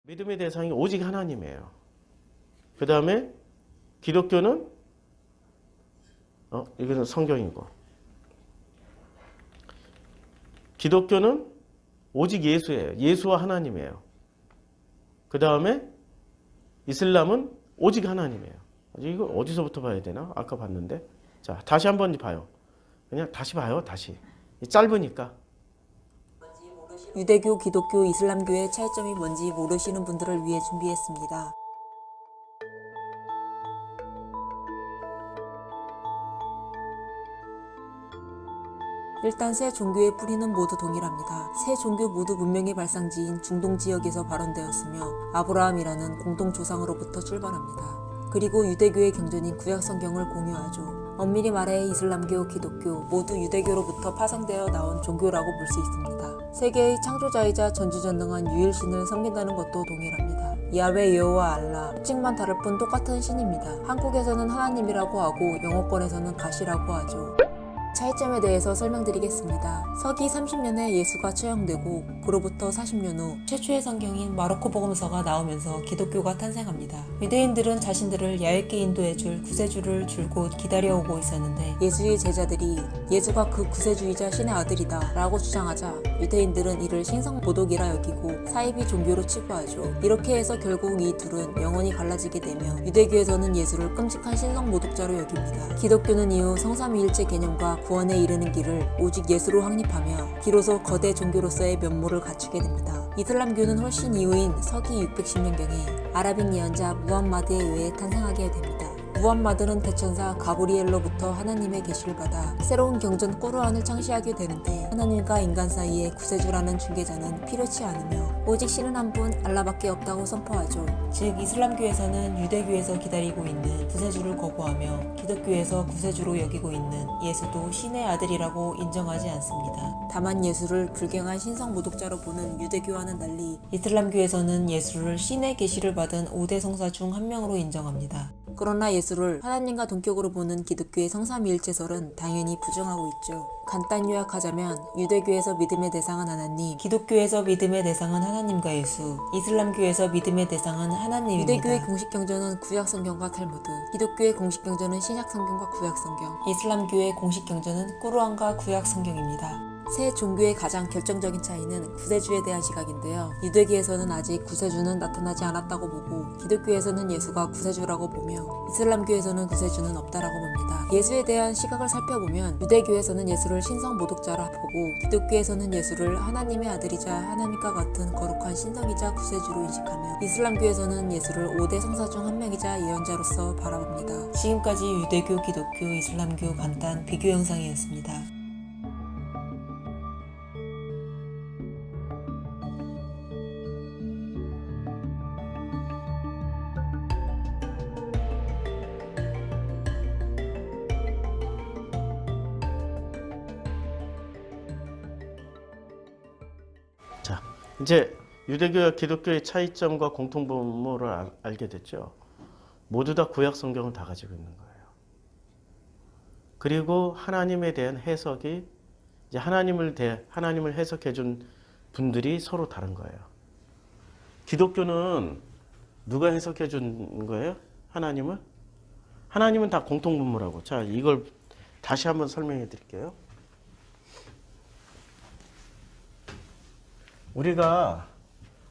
믿음의 대상이 오직 하나님이에요. 그 다음에 기독교는 이거는 성경이고, 기독교는 오직 예수예요. 예수와 하나님이에요. 그 다음에 이슬람은 오직 하나님이에요. 이거 어디서부터 봐야 되나? 아까 봤는데. 자, 다시 한번 봐요. 그냥 다시 봐요. 다시. 짧으니까. 유대교, 기독교, 이슬람교의 차이점이 뭔지 모르시는 분들을 위해 준비했습니다. 일단 세 종교의 뿌리는 모두 동일합니다. 세 종교 모두 문명의 발상지인 중동 지역에서 발원되었으며 아브라함이라는 공동 조상으로부터 출발합니다. 그리고 유대교의 경전인 구약 성경을 공유하죠. 엄밀히 말해 이슬람교, 기독교 모두 유대교로부터 파생되어 나온 종교라고 볼 수 있습니다. 세계의 창조자이자 전지전능한 유일신을 섬긴다는 것도 동일합니다. 야훼, 여호와, 알라, 특징만 다를 뿐 똑같은 신입니다. 한국에서는 하나님이라고 하고 영어권에서는 가시라고 하죠. 차이점에 대해서 설명드리겠습니다. 서기 30년에 예수가 처형되고 그로부터 40년 후 최초의 성경인 마르코 복음서가 나오면서 기독교가 탄생합니다. 유대인들은 자신들을 야훼께 인도해줄 구세주를 줄곧 기다려오고 있었는데 예수의 제자들이 예수가 그 구세주이자 신의 아들이다 라고 주장하자 유대인들은 이를 신성모독이라 여기고 사이비 종교로 치부하죠. 이렇게 해서 결국 이 둘은 영원히 갈라지게 되며 유대교에서는 예수를 끔찍한 신성모독자로 여깁니다. 기독교는 이후 성삼위일체 개념과 구원에 이르는 길을 오직 예수로 확립하며 비로소 거대 종교로서의 면모를 갖추게 됩니다. 이슬람교는 훨씬 이후인 서기 610년경에 아랍인 예언자 무함마드에 의해 탄생하게 됩니다. 무함마드는 대천사 가브리엘로부터 하나님의 계시를 받아 새로운 경전 꾸르안을 창시하게 되는데 하나님과 인간 사이에 구세주라는 중개자는 필요치 않으며 오직 신은 한 분 알라밖에 없다고 선포하죠. 즉 이슬람교에서는 유대교에서 기다리고 있는 구세주를 거부하며 기독교에서 구세주로 여기고 있는 예수도 신의 아들이라고 인정하지 않습니다. 다만 예수를 불경한 신성모독자로 보는 유대교와는 달리 이슬람교에서는 예수를 신의 계시를 받은 5대 성사 중 한 명으로 인정합니다. 그러나 예수를 하나님과 동격으로 보는 기독교의 성삼위일체설은 당연히 부정하고 있죠. 간단 요약하자면 유대교에서 믿음의 대상은 하나님, 기독교에서 믿음의 대상은 하나님과 예수, 이슬람교에서 믿음의 대상은 하나님입니다. 유대교의 공식 경전은 구약 성경과 탈무드, 기독교의 공식 경전은 신약 성경과 구약 성경, 이슬람교의 공식 경전은 꾸르안과 구약 성경입니다. 세 종교의 가장 결정적인 차이는 구세주에 대한 시각인데요. 유대교에서는 아직 구세주는 나타나지 않았다고 보고 기독교에서는 예수가 구세주라고 보며 이슬람교에서는 구세주는 없다라고 봅니다. 예수에 대한 시각을 살펴보면 유대교에서는 예수를 신성모독자라 보고 기독교에서는 예수를 하나님의 아들이자 하나님과 같은 거룩한 신성이자 구세주로 인식하며 이슬람교에서는 예수를 5대 성사 중 한 명이자 예언자로서 바라봅니다. 지금까지 유대교, 기독교, 이슬람교 간단 비교 영상이었습니다. 자, 이제 유대교와 기독교의 차이점과 공통분모를 알게 됐죠. 모두 다 구약 성경을 다 가지고 있는 거예요. 그리고 하나님에 대한 해석이 이제 하나님을 해석해 준 분들이 서로 다른 거예요. 기독교는 누가 해석해 준 거예요? 하나님을? 하나님은 다 공통분모라고. 자, 이걸 다시 한번 설명해 드릴게요.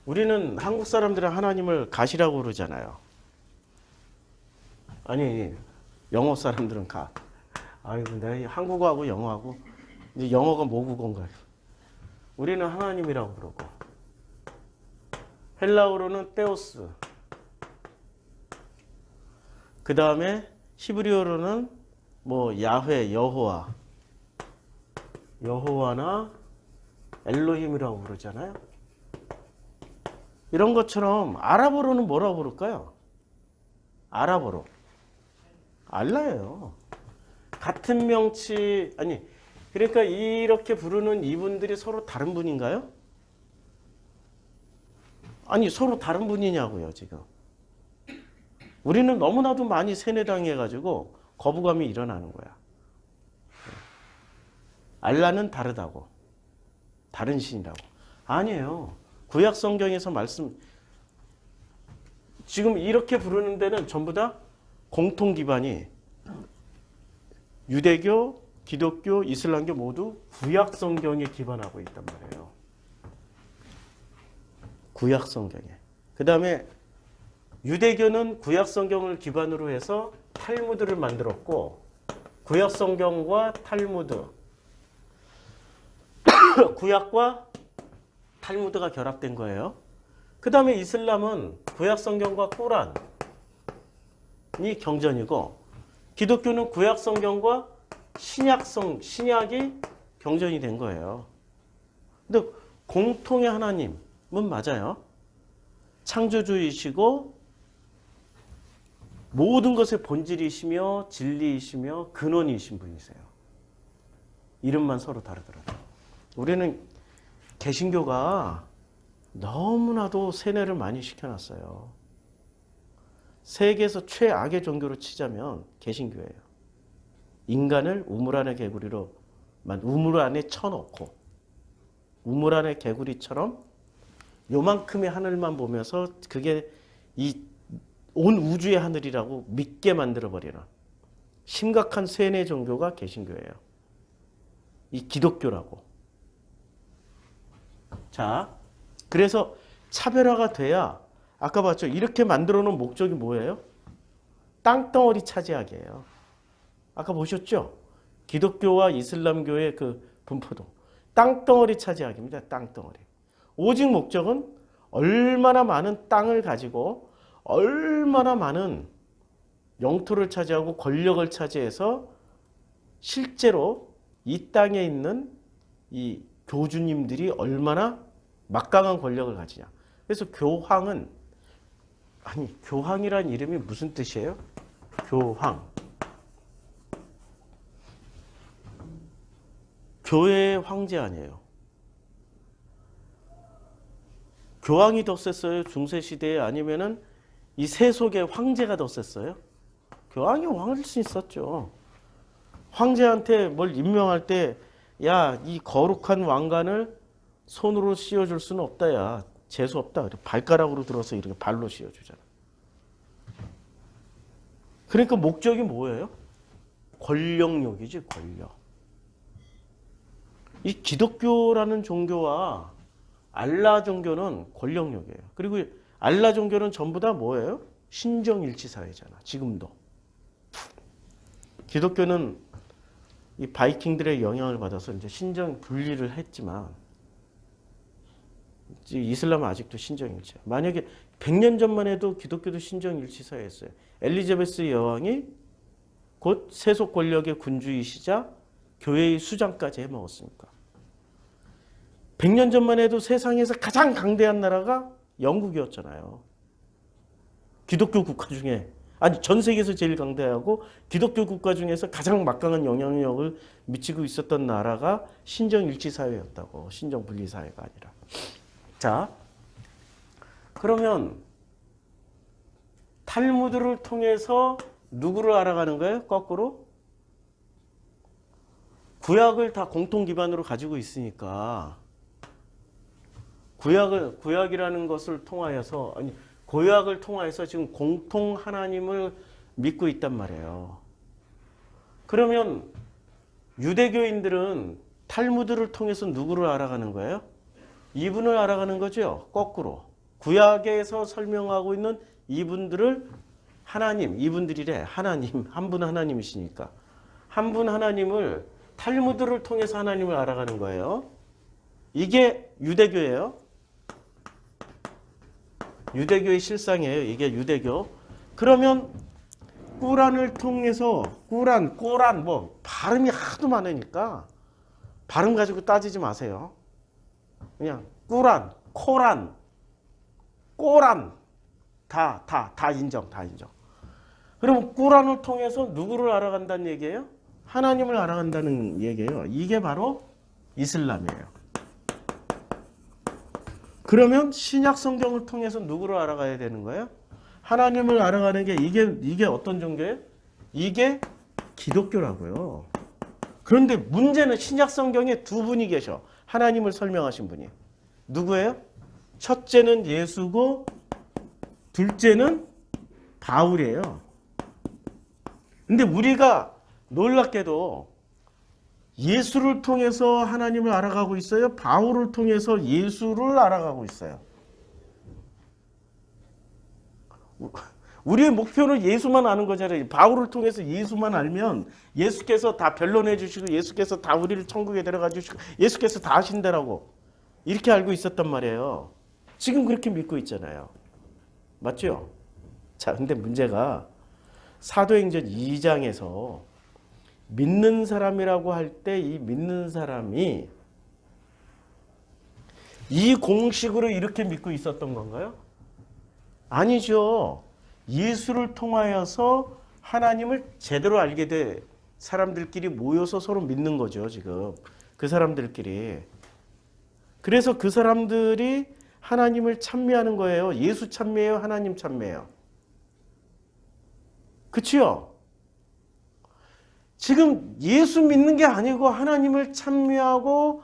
우리는 한국 사람들은 하나님을 가시라고 그러잖아요. 아니, 영어 사람들은 가. 아이고, 내가 한국어하고 영어하고, 이제 영어가 모국어인가요? 우리는 하나님이라고 그러고, 헬라어로는 테오스, 그 다음에 히브리어로는 뭐 야훼, 여호와나 엘로힘이라고 그러잖아요. 이런 것처럼 아랍어로는 뭐라고 부를까요? 아랍어로 알라예요. 같은 명치 그러니까 이렇게 부르는 이분들이 서로 다른 분인가요? 아니 서로 다른 분이냐고요 지금. 우리는 너무나도 많이 세뇌당해가지고 거부감이 일어나는 거야. 알라는 다르다고. 다른 신이라고. 아니에요. 구약 성경에서 지금 이렇게 부르는 데는 전부 다 공통 기반이 유대교, 기독교, 이슬람교 모두 구약 성경에 기반하고 있단 말이에요. 구약 성경에. 그 다음에 유대교는 구약 성경을 기반으로 해서 탈무드를 만들었고, 구약 성경과 탈무드, 구약과 탈무드가 결합된 거예요. 그 다음에 이슬람은 구약 성경과 꾸란이 경전이고, 기독교는 구약 성경과 신약이 경전이 된 거예요. 근데 공통의 하나님은 맞아요. 창조주이시고 모든 것의 본질이시며 진리이시며 근원이신 분이세요. 이름만 서로 다르더라고요. 우리는 개신교가 너무나도 세뇌를 많이 시켜놨어요. 세계에서 최악의 종교로 치자면 개신교예요. 인간을 우물 안의 개구리로 우물 안에 쳐놓고 우물 안의 개구리처럼 요만큼의 하늘만 보면서 그게 이 온 우주의 하늘이라고 믿게 만들어버리는 심각한 세뇌 종교가 개신교예요. 이 기독교라고. 자, 그래서 차별화가 돼야 아까 봤죠? 이렇게 만들어 놓은 목적이 뭐예요? 땅덩어리 차지하기예요. 아까 보셨죠? 기독교와 이슬람교의 그 분포도 땅덩어리 차지하기입니다. 땅덩어리. 오직 목적은 얼마나 많은 땅을 가지고 얼마나 많은 영토를 차지하고 권력을 차지해서 실제로 이 땅에 있는 이 교주님들이 얼마나 막강한 권력을 가지냐. 그래서 교황이란 이름이 무슨 뜻이에요? 교황. 교회의 황제 아니에요. 교황이 더 셌어요? 중세시대에? 아니면은 이 세속의 황제가 더 셌어요? 교황이 왕일 수 있었죠. 황제한테 뭘 임명할 때, 야, 이 거룩한 왕관을 손으로 씌워줄 수는 없다, 야. 재수 없다. 발가락으로 들어서 이렇게 발로 씌워주잖아. 그러니까 목적이 뭐예요? 권력욕이지, 권력. 이 기독교라는 종교와 알라 종교는 권력욕이에요. 그리고 알라 종교는 전부 다 뭐예요? 신정일치 사회잖아. 지금도. 기독교는 이 바이킹들의 영향을 받아서 이제 신정 분리를 했지만 이슬람은 아직도 신정일치야. 만약에 100년 전만 해도 기독교도 신정일치 사회였어요. 엘리자베스 여왕이 곧 세속 권력의 군주이시자 교회의 수장까지 해먹었으니까. 100년 전만 해도 세상에서 가장 강대한 나라가 영국이었잖아요. 기독교 국가 중에, 아니 전 세계에서 제일 강대하고 기독교 국가 중에서 가장 막강한 영향력을 미치고 있었던 나라가 신정일치 사회였다고. 신정분리 사회가 아니라. 자, 그러면 탈무드를 통해서 누구를 알아가는 거예요? 거꾸로? 구약을 다 공통 기반으로 가지고 있으니까 구약이라는 것을 통하여서, 아니 구약을 통하여서 지금 공통 하나님을 믿고 있단 말이에요. 그러면 유대교인들은 탈무드를 통해서 누구를 알아가는 거예요? 이분을 알아가는 거죠. 거꾸로. 구약에서 설명하고 있는 이분들을 하나님, 이분들이래. 하나님, 한 분 하나님이시니까. 한 분 하나님을 탈무드를 통해서 하나님을 알아가는 거예요. 이게 유대교예요. 유대교의 실상이에요. 이게 유대교. 그러면 꾸란을 통해서 꾸란 뭐 발음이 하도 많으니까 발음 가지고 따지지 마세요. 그냥 꾸란, 코란, 꼬란 다 인정. 그러면 꾸란을 통해서 누구를 알아간다는 얘기예요? 하나님을 알아간다는 얘기예요. 이게 바로 이슬람이에요. 그러면 신약 성경을 통해서 누구를 알아가야 되는 거예요? 하나님을 알아가는 게 이게 어떤 종교예요? 이게 기독교라고요. 그런데 문제는 신약 성경에 두 분이 계셔. 하나님을 설명하신 분이. 누구예요? 첫째는 예수고 둘째는 바울이에요. 근데 우리가 놀랍게도 예수를 통해서 하나님을 알아가고 있어요? 바울을 통해서 예수를 알아가고 있어요? 우리의 목표는 예수만 아는 거잖아요. 바울을 통해서 예수만 알면 예수께서 다 변론해 주시고 예수께서 다 우리를 천국에 데려가 주시고 예수께서 다 하신다라고 이렇게 알고 있었단 말이에요. 지금 그렇게 믿고 있잖아요. 맞죠? 자, 근데 문제가 사도행전 2장에서 믿는 사람이라고 할 때 이 믿는 사람이 이 공식으로 이렇게 믿고 있었던 건가요? 아니죠. 예수를 통하여서 하나님을 제대로 알게 돼 사람들끼리 모여서 서로 믿는 거죠, 지금. 그 사람들끼리. 그래서 그 사람들이 하나님을 찬미하는 거예요. 예수 찬미해요, 하나님 찬미해요. 그치요? 지금 예수 믿는 게 아니고 하나님을 찬미하고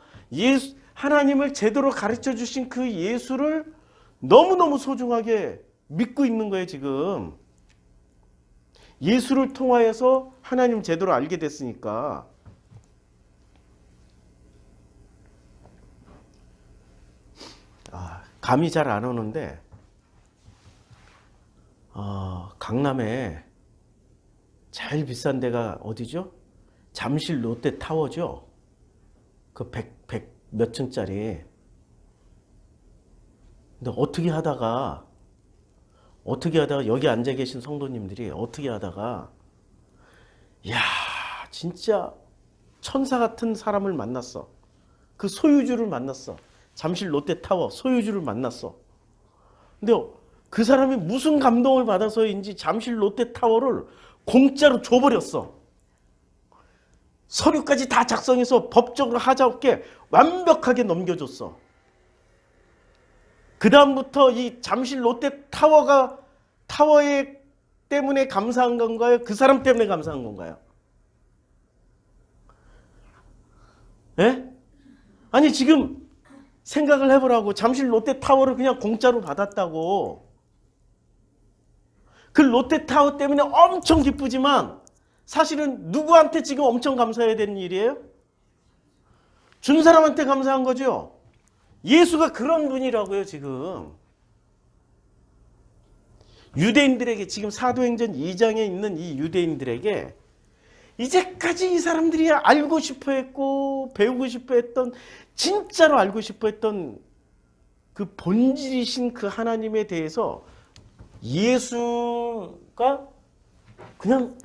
하나님을 제대로 가르쳐 주신 그 예수를 너무너무 소중하게 믿고 있는 거예요, 지금. 예수를 통하여서 하나님 제대로 알게 됐으니까. 감이 잘 안 오는데, 강남에 제일 비싼 데가 어디죠? 잠실 롯데타워죠? 그 100 몇 층짜리. 근데 어떻게 하다가 여기 앉아 계신 성도님들이 어떻게 하다가 이야 진짜 천사 같은 사람을 만났어. 그 소유주를 만났어. 잠실 롯데타워 소유주를 만났어. 근데 그 사람이 무슨 감동을 받아서인지 잠실 롯데타워를 공짜로 줘버렸어. 서류까지 다 작성해서 법적으로 하자없게 완벽하게 넘겨줬어. 그 다음부터 이 잠실 타워에 때문에 감사한 건가요? 그 사람 때문에 감사한 건가요? 예? 아니 지금 생각을 해보라고. 잠실 롯데타워를 그냥 공짜로 받았다고. 그 롯데타워 때문에 엄청 기쁘지만 사실은 누구한테 지금 엄청 감사해야 되는 일이에요? 준 사람한테 감사한 거죠. 예수가 그런 분이라고요, 지금. 유대인들에게, 지금 사도행전 2장에 있는 이 유대인들에게 이제까지 이 사람들이 알고 싶어 했고 배우고 싶어 했던, 진짜로 알고 싶어 했던 그 본질이신 그 하나님에 대해서 예수가 그냥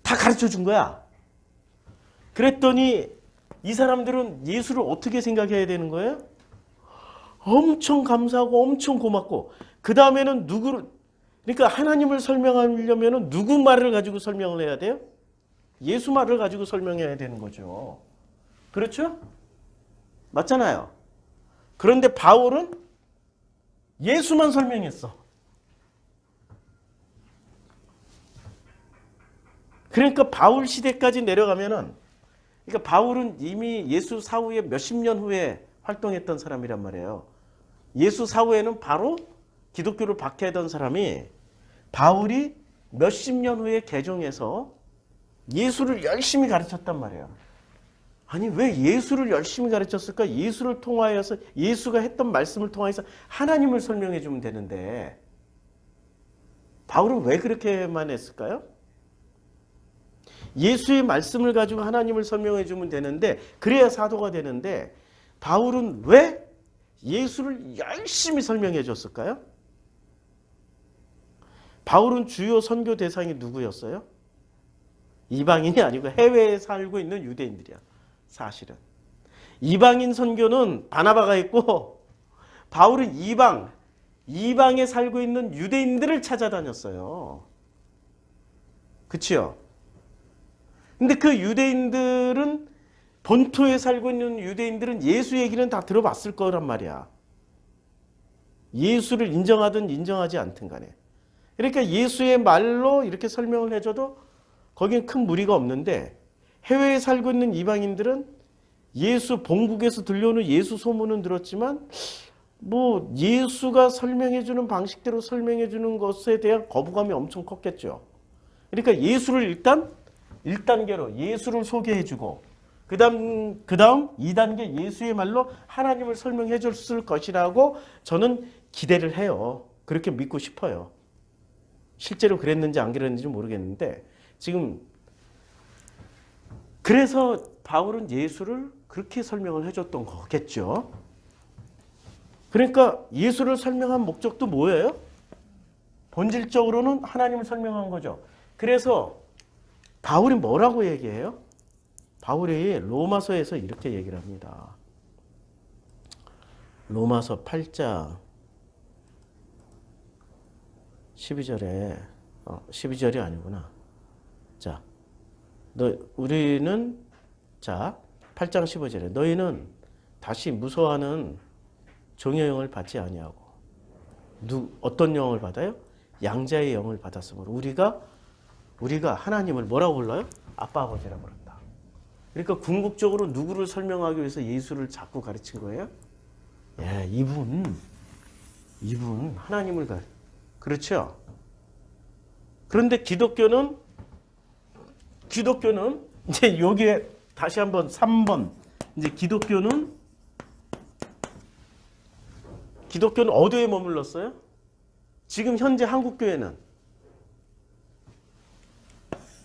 다 가르쳐 준 거야. 그랬더니 이 사람들은 예수를 어떻게 생각해야 되는 거예요? 엄청 감사하고 엄청 고맙고, 그 다음에는 그러니까 하나님을 설명하려면 누구 말을 가지고 설명을 해야 돼요? 예수 말을 가지고 설명해야 되는 거죠. 그렇죠? 맞잖아요. 그런데 바울은 예수만 설명했어. 그러니까 바울 시대까지 내려가면은, 그러니까 바울은 이미 예수 사후에 몇십 년 후에 활동했던 사람이란 말이에요. 예수 사후에는 바로 기독교를 박해하던 사람이 바울이 몇십 년 후에 개종해서 예수를 열심히 가르쳤단 말이에요. 아니 왜 예수를 열심히 가르쳤을까? 예수를 통하여서, 예수가 했던 말씀을 통하여서 하나님을 설명해 주면 되는데 바울은 왜 그렇게만 했을까요? 예수의 말씀을 가지고 하나님을 설명해 주면 되는데, 그래야 사도가 되는데, 바울은 왜 예수를 열심히 설명해 줬을까요? 바울은 주요 선교 대상이 누구였어요? 이방인이 아니고 해외에 살고 있는 유대인들이야. 사실은 이방인 선교는 바나바가 있고, 바울은 이방에 살고 있는 유대인들을 찾아다녔어요. 그치요? 근데 그 유대인들은, 본토에 살고 있는 유대인들은 예수 얘기는 다 들어봤을 거란 말이야. 예수를 인정하든 인정하지 않든 간에. 그러니까 예수의 말로 이렇게 설명을 해줘도 거긴 큰 무리가 없는데, 해외에 살고 있는 이방인들은 예수, 본국에서 들려오는 예수 소문은 들었지만 뭐 예수가 설명해 주는 방식대로 설명해 주는 것에 대한 거부감이 엄청 컸겠죠. 그러니까 예수를 일단 1단계로 예수를 소개해 주고 그다음 2단계 예수의 말로 하나님을 설명해 줬을 것이라고 저는 기대를 해요. 그렇게 믿고 싶어요. 실제로 그랬는지 안 그랬는지 모르겠는데 지금 그래서 바울은 예수를 그렇게 설명을 해줬던 거겠죠. 그러니까 예수를 설명한 목적도 뭐예요? 본질적으로는 하나님을 설명한 거죠. 그래서 바울이 뭐라고 얘기해요? 바울이 로마서에서 이렇게 얘기를 합니다. 로마서 8장 12절에 12절이 아니구나. 자, 우리는 8장 15절에 너희는 다시 무서워하는 종의 영을 받지 아니하고 어떤 영을 받아요? 양자의 영을 받았으므로 우리가 하나님을 뭐라고 불러요? 아빠 아버지라고 부른다. 그러니까 궁극적으로 누구를 설명하기 위해서 예수를 자꾸 가르친 거예요? 예, 이분 하나님을 그렇죠? 그런데 기독교는 이제 여기에 다시 한번 3번 이제 기독교는 어디에 머물렀어요? 지금 현재 한국교회는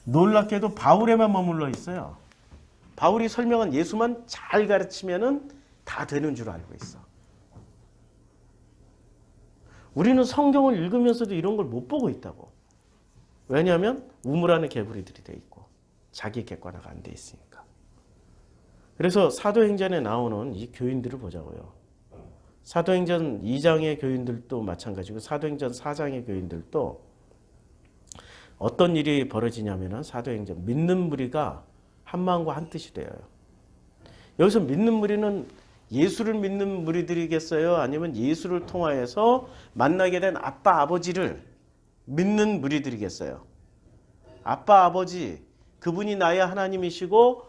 놀랍게도 바울에만 머물러 있어요. 바울이 설명한 예수만 잘 가르치면은 다 되는 줄 알고 있어. 우리는 성경을 읽으면서도 이런 걸 못 보고 있다고. 왜냐하면 우물안에 개구리들이 돼 있고 자기 객관화가 안 돼 있으니까. 그래서 사도행전에 나오는 이 교인들을 보자고요. 사도행전 2장의 교인들도 마찬가지고 사도행전 4장의 교인들도 어떤 일이 벌어지냐면은 사도행전 믿는 무리가 한 마음과 한 뜻이 되어요. 여기서 믿는 무리는 예수를 믿는 무리들이겠어요? 아니면 예수를 통하여서 만나게 된 아빠 아버지를 믿는 무리들이겠어요? 아빠 아버지 그분이 나의 하나님이시고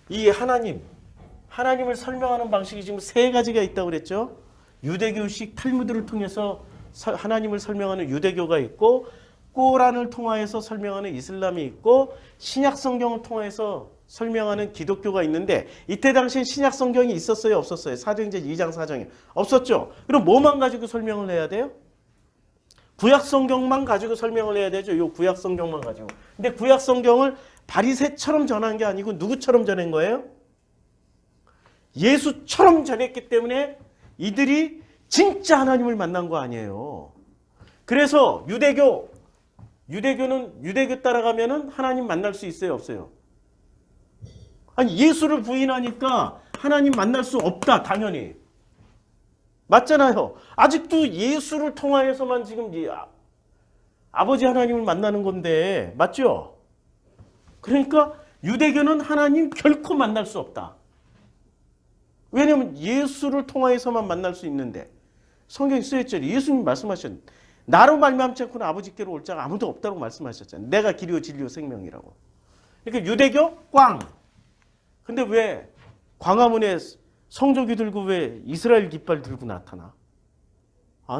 이 하나님을 설명하는 방식이 지금 3가지가 있다고 그랬죠. 유대교식 탈무드를 통해서 하나님을 설명하는 유대교가 있고 꼬란을 통하여서 설명하는 이슬람이 있고 신약 성경을 통해서 설명하는 기독교가 있는데 이때 당시엔 신약 성경이 있었어요? 없었어요? 사도행전 2장 4장에 없었죠. 그럼 뭐만 가지고 설명을 해야 돼요? 구약 성경만 가지고 설명을 해야 되죠. 요 구약 성경만 가지고. 근데 구약 성경을 바리새처럼 전한 게 아니고 누구처럼 전한 거예요? 예수처럼 전했기 때문에 이들이 진짜 하나님을 만난 거 아니에요. 그래서 유대교는 유대교 따라가면은 하나님 만날 수 있어요, 없어요? 아니 예수를 부인하니까 하나님 만날 수 없다, 당연히. 맞잖아요. 아직도 예수를 통하여서만 지금 아버지 하나님을 만나는 건데 맞죠? 그러니까 유대교는 하나님 결코 만날 수 없다. 왜냐하면 예수를 통하여서만 만날 수 있는데 성경에 쓰여있죠. 예수님이 말씀하셨는데 나로 말미암지 않고는 아버지께로 올 자가 아무도 없다고 말씀하셨잖아요. 내가 길이요 진리요 생명이라고. 그러니까 유대교 꽝. 근데 왜 광화문에 성조기 들고 왜 이스라엘 깃발 들고 나타나?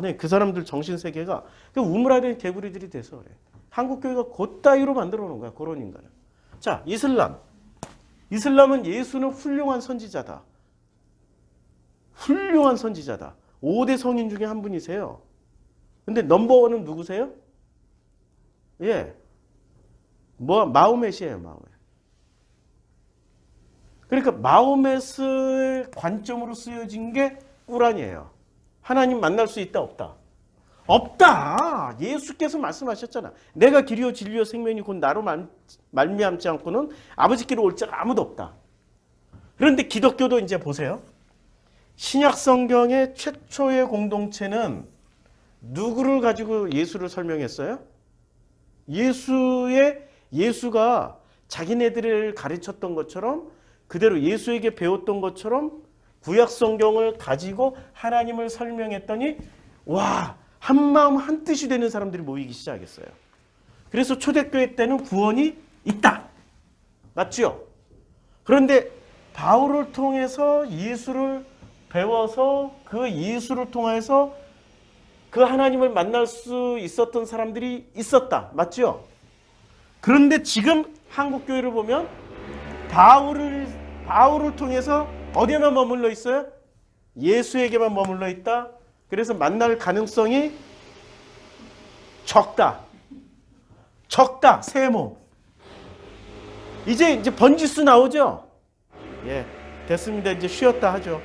네, 그 사람들 정신세계가 우물안에 개구리들이 돼서 그래. 한국교회가 그따위로 만들어 놓은 거야. 그런 인간을. 자, 이슬람은 예수는 훌륭한 선지자다. 훌륭한 선지자다. 5대 성인 중에 한 분이세요. 근데 넘버원은 누구세요? 예. 마호멧이에요, 마호멧. 그러니까 마호멧의 관점으로 쓰여진 게 꾸란이에요. 하나님 만날 수 있다, 없다? 없다. 예수께서 말씀하셨잖아. 내가 길이요 진리요 생명이 곧 나로 말미암지 않고는 아버지께로 올 자가 아무도 없다. 그런데 기독교도 이제 보세요. 신약 성경의 최초의 공동체는 누구를 가지고 예수를 설명했어요? 예수가 자기네들을 가르쳤던 것처럼 그대로 예수에게 배웠던 것처럼 구약 성경을 가지고 하나님을 설명했더니 와, 한 마음 한 뜻이 되는 사람들이 모이기 시작했어요. 그래서 초대교회 때는 구원이 있다. 맞죠? 그런데 바울을 통해서 예수를 배워서 그 예수를 통해서 그 하나님을 만날 수 있었던 사람들이 있었다. 맞죠? 그런데 지금 한국 교회를 보면 바울을 통해서 어디에만 머물러 있어요? 예수에게만 머물러 있다. 그래서 만날 가능성이 적다. 세모. 이제 번지수 나오죠? 예, 됐습니다. 이제 쉬었다 하죠.